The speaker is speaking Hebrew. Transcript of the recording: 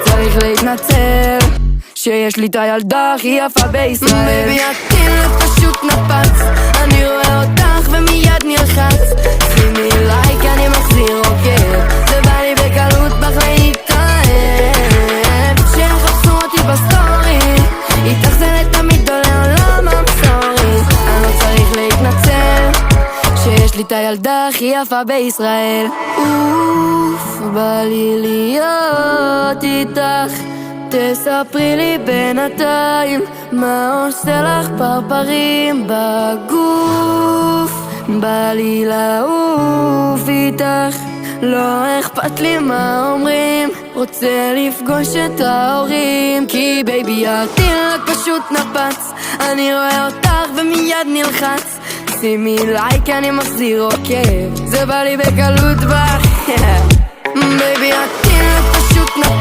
צריך להתנצל שיש לי את הילדה הכי יפה בישראל. בייבי הטילט פשוט נפץ, אני רואה אותך ומיד נלחץ. שימי לייק אני מחזיר עוקב, זה בא לי בקלות בך להתאהב. שיחפשו אותי בסטורי, איתך זה לתמיד עולה עולם המסורי. אני לא צריך להתנצל שיש לי את הילדה הכי יפה בישראל. בא לי להיות איתך, תספרי לי בינתיים מה עושה לך פרפרים בגוף. בא לי לעוף איתך, לא אכפת לי מה אומרים, רוצה לפגוש את ההורים. כי בייבי הטילט פשוט נפץ, אני רואה אותך ומיד נלחץ. שימי לייק אני מחזיר עוקב, זה בא לי בקלות בך. בייבי הטילט פשוט נפץ.